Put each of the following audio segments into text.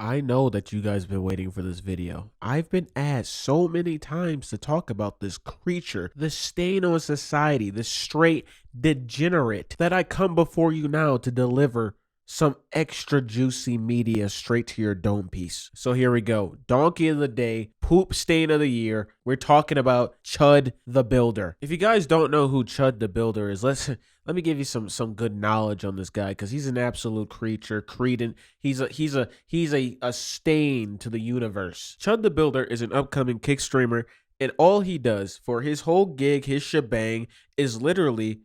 I know that you guys have been waiting for this video. I've been asked so many times to talk about this creature, this stain on society, this straight degenerate, that I come before you now to deliver some extra juicy media straight to your dome piece. So here we go. Donkey of the day, poop stain of the year. We're talking about Chud the Builder. If you guys don't know who Chud the Builder is, let me give you some good knowledge on this guy, because he's an absolute creature, credent. He's a stain to the universe. Chud the Builder is an upcoming kick streamer, and all he does for his whole gig, his shebang, is literally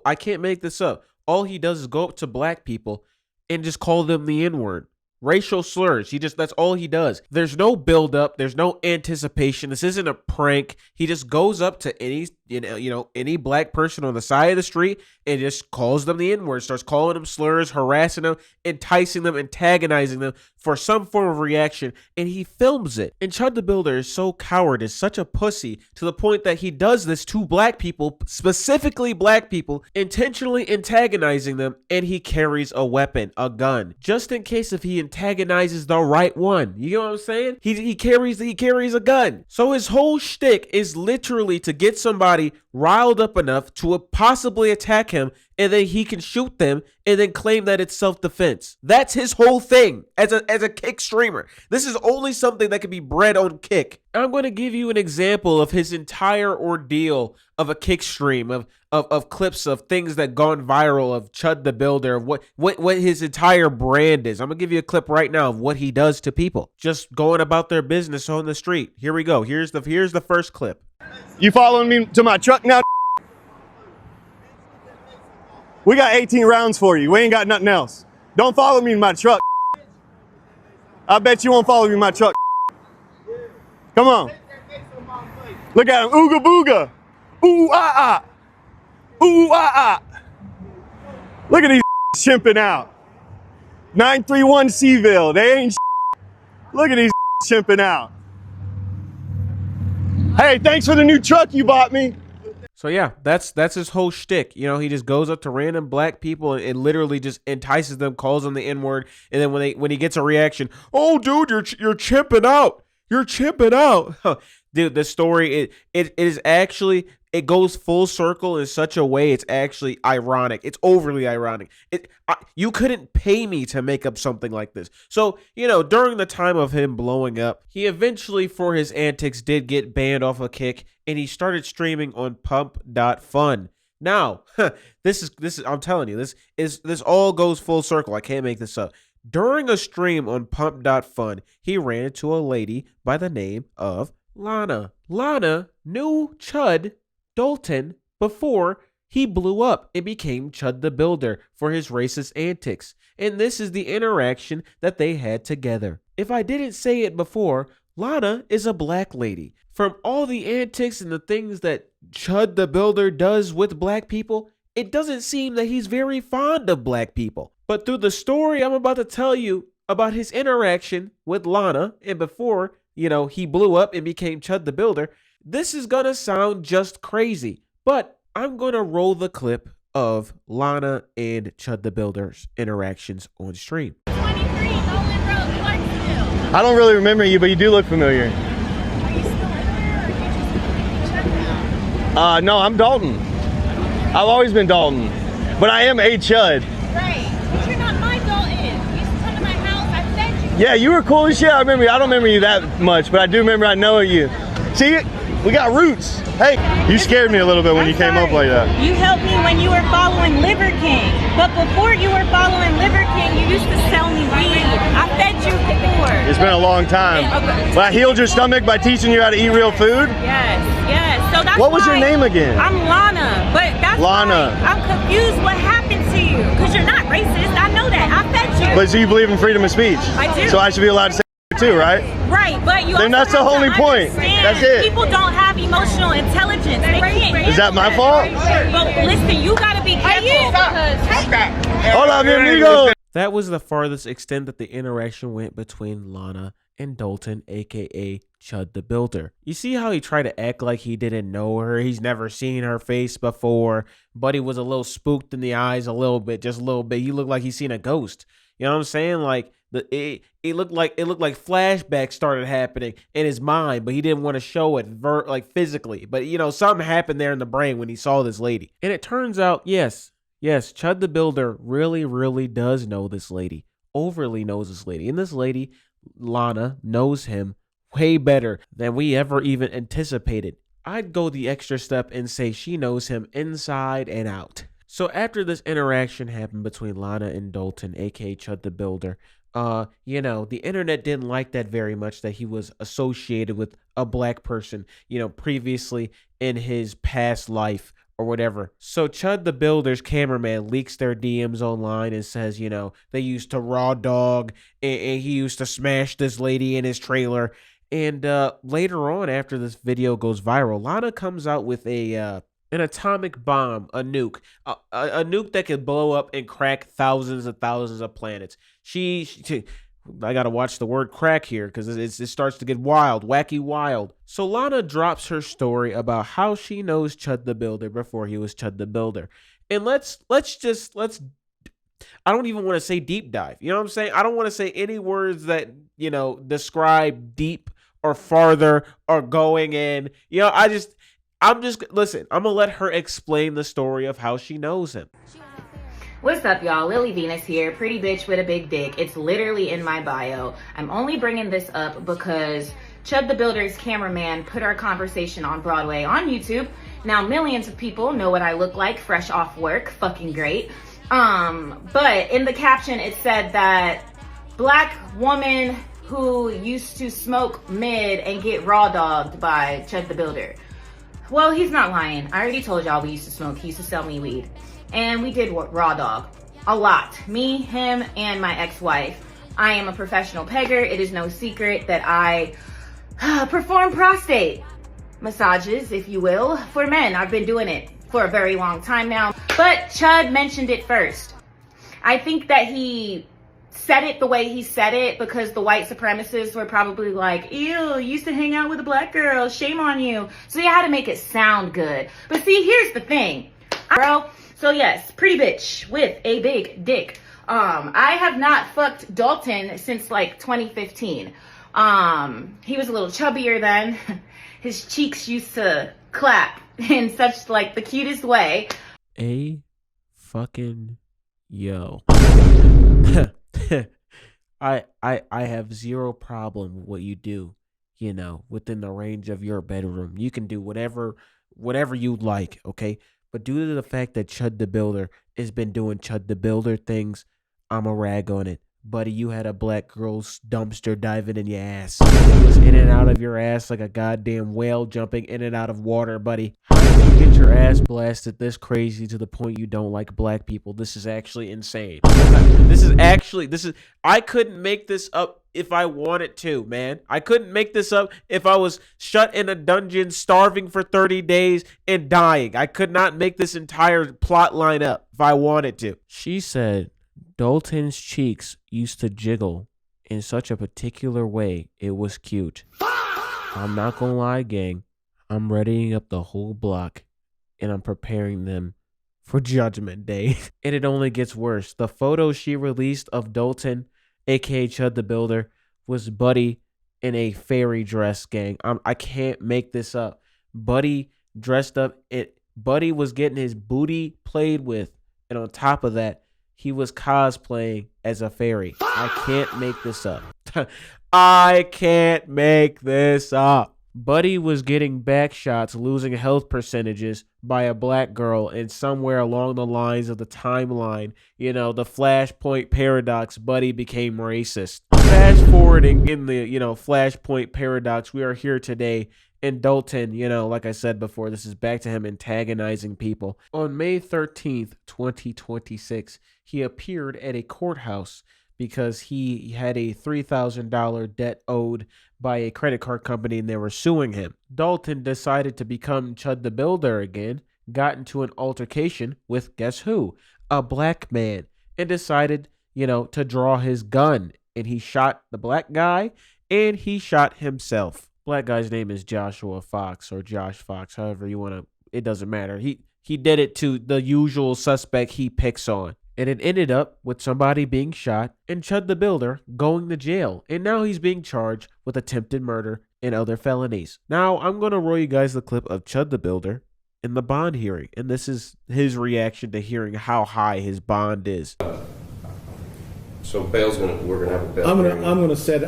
I can't make this up. All he does is go up to black people and just call them the N-word. Racial slurs. That's all he does. There's no build up. There's no anticipation. This isn't a prank. He just goes up to any black person on the side of the street and just calls them the N-word, starts calling them slurs, harassing them, enticing them, antagonizing them for some form of reaction, and he films it. And Chud the Builder is so coward, is such a pussy, to the point that he does this to black people, specifically black people, intentionally antagonizing them, and he carries a weapon, a gun, just in case if he antagonizes the right one. You know what I'm saying? He carries a gun. So his whole shtick is literally to get somebody riled up enough to possibly attack him, and then he can shoot them and then claim that it's self-defense. That's his whole thing as a kick streamer. This is only something that can be bred on Kick. I'm going to give you an example of his entire ordeal of a kick stream, of clips of things that gone viral of Chud the Builder, of what his entire brand is. I'm going to give you a clip right now of what he does to people just going about their business on the street. Here we go. Here's the first clip. You following me to my truck now? We got 18 rounds for you. We ain't got nothing else. Don't follow me in my truck. I bet you won't follow me in my truck. Come on. Look at him. Ooga booga. Ooh ah ah. Ooh ah ah. Look at these chimping out. 931 Seville. They ain't. Look at these chimping out. Hey, thanks for the new truck you bought me. So yeah, that's his whole shtick. You know, he just goes up to random black people and literally just entices them, calls them the N-word, and then when he gets a reaction, oh dude, you're chimping out. You're chimping out. Dude, the story it is actually, it goes full circle in such a way it's actually ironic. It's overly ironic. You couldn't pay me to make up something like this. So, you know, during the time of him blowing up, he eventually, for his antics, did get banned off of Kick, and he started streaming on pump.fun. Now, this is I'm telling you, this all goes full circle. I can't make this up. During a stream on pump.fun, he ran into a lady by the name of Lana. Lana knew Chud Dalton before he blew up and became Chud the Builder for his racist antics. And this is the interaction that they had together. If I didn't say it before, Lana is a black lady. From all the antics and the things that Chud the Builder does with black people, it doesn't seem that he's very fond of black people. But through the story I'm about to tell you about his interaction with Lana, and before, you know, he blew up and became Chud the Builder, this is gonna sound just crazy. But I'm gonna roll the clip of Lana and Chud the Builder's interactions on stream. 23 Nolan Road, Clarksville. I don't really remember you, but you do look familiar. Are you still in there, or you just checked out? No, I'm Dalton. I've always been Dalton, but I am a Chud. Right, but you're not my Dalton. You used to come to my house. I fed you. Yeah, you were cool as shit. I don't remember you that much, but I do remember I know you. See, we got roots. Hey, you scared me a little bit when you came up like that. You helped me when you were following Liver King. But before you were following Liver King, you used to sell me weed. I fed you before. It's been a long time. Okay. But I healed your stomach by teaching you how to eat real food? Yes. So that's What was your why name again? I'm Lana. But that's Lana. why I'm confused what happened to you. Because you're not racist. I know that. I fed you. But so you believe in freedom of speech? I do. So I should be allowed to say too, right? Right, but you Then also that's the have to only point. understand That's it. People don't have emotional intelligence. They can't. Is that my fault? But listen, you gotta be careful because Hola, mi amigo. That was the farthest extent that the interaction went between Lana and Dalton, aka Chud the Builder. You see how he tried to act like he didn't know her? He's never seen her face before, but he was a little spooked in the eyes a little bit, just a little bit. He looked like he's seen a ghost. You know what I'm saying? Like, It looked like flashbacks started happening in his mind, but he didn't want to show it physically. But something happened there in the brain when he saw this lady. And it turns out, yes, Chud the Builder really, really does know this lady. Overly knows this lady. And this lady, Lana, knows him way better than we ever even anticipated. I'd go the extra step and say she knows him inside and out. So after this interaction happened between Lana and Dalton, aka Chud the Builder, the internet didn't like that very much, that he was associated with a black person, previously in his past life or whatever. So Chud the Builder's cameraman leaks their DMs online and says, they used to raw dog and he used to smash this lady in his trailer. And later on, after this video goes viral, Lana comes out with an atomic bomb, a nuke, a nuke that could blow up and crack thousands and thousands of planets. I gotta watch the word crack here because it starts to get wild, wacky wild. So Lana drops her story about how she knows Chud the Builder before he was Chud the Builder. And let's I don't even want to say deep dive. You know what I'm saying? I don't want to say any words that, describe deep or farther or going in. Listen, I'm going to let her explain the story of how she knows him. What's up, y'all? Lily Venus here, pretty bitch with a big dick. It's literally in my bio. I'm only bringing this up because Chud the Builder's cameraman put our conversation on Broadway on YouTube. Now, millions of people know what I look like fresh off work. Fucking great. But in the caption, it said that black woman who used to smoke mid and get raw dogged by Chud the Builder. Well, he's not lying. I already told y'all we used to smoke. He used to sell me weed. And we did raw dog. A lot. Me, him, and my ex-wife. I am a professional pegger. It is no secret that I perform prostate massages, if you will, for men. I've been doing it for a very long time now. But Chud mentioned it first. I think that he said it the way he said it because the white supremacists were probably like, ew, you used to hang out with a black girl, shame on you. So you had to make it sound good. But see, here's the thing, bro. So yes, pretty bitch with a big dick. I have not fucked Dalton since like 2015. He was a little chubbier then. His cheeks used to clap in such like the cutest way. A fucking yo. I have zero problem with what you do, within the range of your bedroom. You can do whatever you like, okay? But due to the fact that Chud the Builder has been doing Chud the Builder things, I'm a rag on it. Buddy, you had a black girl's dumpster diving in your ass. It was in and out of your ass like a goddamn whale jumping in and out of water, buddy. How did you get your ass blasted this crazy to the point you don't like black people? This is actually insane. I couldn't make this up if I wanted to, man. I couldn't make this up if I was shut in a dungeon, starving for 30 days and dying. I could not make this entire plot line up if I wanted to. She said Dalton's cheeks used to jiggle in such a particular way, it was cute. I'm not gonna lie, gang. I'm readying up the whole block, and I'm preparing them for Judgment Day. And it only gets worse. The photo she released of Dalton, aka Chud the Builder, was Buddy in a fairy dress, gang. I can't make this up. Buddy dressed up. Buddy was getting his booty played with, and on top of that, he was cosplaying as a fairy. I can't make this up. I can't make this up. Buddy was getting back shots, losing health percentages by a black girl, and somewhere along the lines of the timeline, the Flashpoint paradox, Buddy became racist. Fast forwarding in the, Flashpoint paradox, we are here today. And Dalton, like I said before, this is back to him antagonizing people. On May 13th, 2026, he appeared at a courthouse because he had a $3,000 debt owed by a credit card company and they were suing him. Dalton decided to become Chud the Builder again, got into an altercation with, guess who? A black man, and decided, to draw his gun. And he shot the black guy and he shot himself. Black guy's name is Joshua Fox or Josh Fox, however you want to. It doesn't matter. He did it to the usual suspect he picks on. And it ended up with somebody being shot and Chud the Builder going to jail. And now he's being charged with attempted murder and other felonies. Now, I'm going to roll you guys the clip of Chud the Builder in the bond hearing. And this is his reaction to hearing how high his bond is. So we're gonna have a bail. I'm gonna set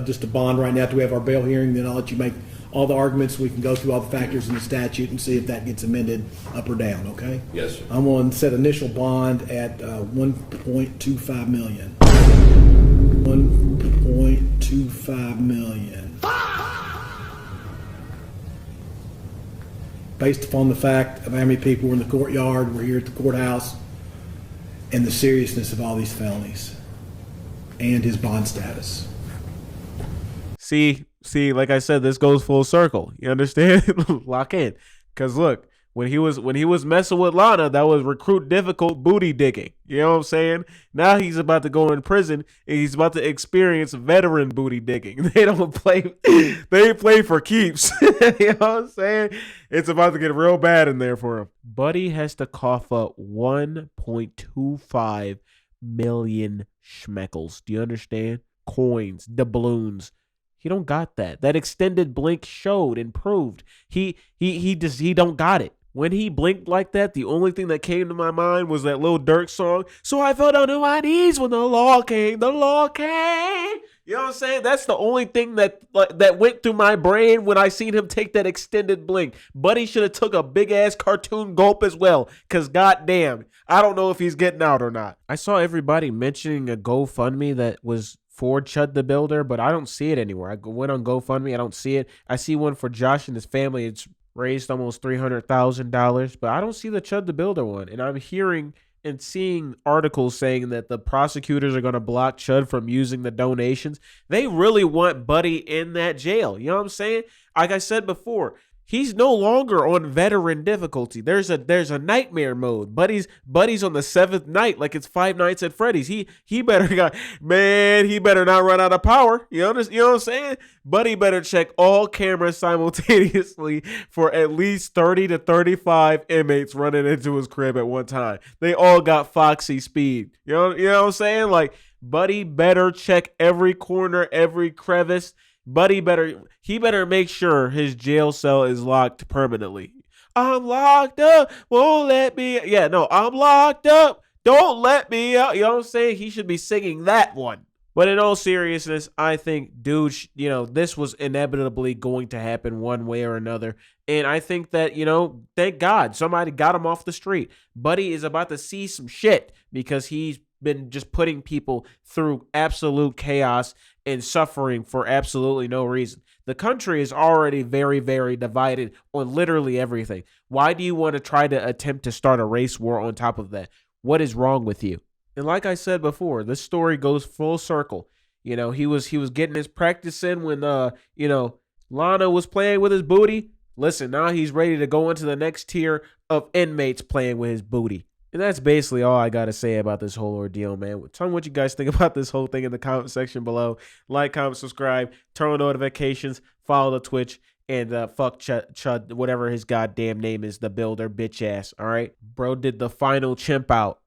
just a bond right now after we have our bail hearing. Then I'll let you make all the arguments. We can go through all the factors in the statute and see if that gets amended up or down. Okay? Yes, sir. I'm going to set initial bond at 1.25 million. 1.25 million. Based upon the fact of how many people were in the courtyard, we're here at the courthouse, and the seriousness of all these felonies and his bond status. See, like I said, this goes full circle. You understand? Lock in. Cause look, when he was messing with Lana, that was recruit difficult booty digging. You know what I'm saying? Now he's about to go in prison and he's about to experience veteran booty digging. They play for keeps. You know what I'm saying? It's about to get real bad in there for him. Buddy has to cough up 1.25 million schmeckles. Do you understand? Coins, doubloons. He don't got that. That extended blink showed and proved he don't got it. When he blinked like that, the only thing that came to my mind was that Lil Durk song. So I fell down to my knees when the law came. The law came. You know what I'm saying? That's the only thing that went through my brain when I seen him take that extended blink. Buddy should have took a big ass cartoon gulp as well. Cause goddamn, I don't know if he's getting out or not. I saw everybody mentioning a GoFundMe that was for Chud the Builder, but I don't see it anywhere. I went on GoFundMe, I don't see it. I see one for Josh and his family. It's raised almost $300,000, but I don't see the Chud the Builder one. And I'm hearing and seeing articles saying that the prosecutors are going to block Chud from using the donations. They really want Buddy in that jail. You know what I'm saying? Like I said before, he's no longer on veteran difficulty. There's a nightmare mode. Buddy's on the 7th night, like it's Five Nights at Freddy's. He better not run out of power. You know what I'm saying? Buddy better check all cameras simultaneously for at least 30 to 35 inmates running into his crib at one time. They all got Foxy speed. You know what I'm saying? Like, Buddy better check every corner, every crevice. Buddy better make sure his jail cell is locked permanently. I'm locked up, won't let me. Yeah, no, I'm locked up, don't let me out. You know what I'm saying? He should be singing that one. But in all seriousness, I think, dude, this was inevitably going to happen one way or another. And I think that, thank God somebody got him off the street. Buddy is about to see some shit because he's been just putting people through absolute chaos and suffering for absolutely no reason. The country is already very, very divided on literally everything. Why do you want to try to attempt to start a race war on top of that? What is wrong with you? And like I said before, this story goes full circle. He was getting his practice in when Lana was playing with his booty. Listen, now he's ready to go into the next tier of inmates playing with his booty. And that's basically all I got to say about this whole ordeal, man. Tell me what you guys think about this whole thing in the comment section below. Like, comment, subscribe, turn on notifications, follow the Twitch, and fuck Chud, whatever his goddamn name is, the Builder, bitch ass, all right? Bro did the final chimp out.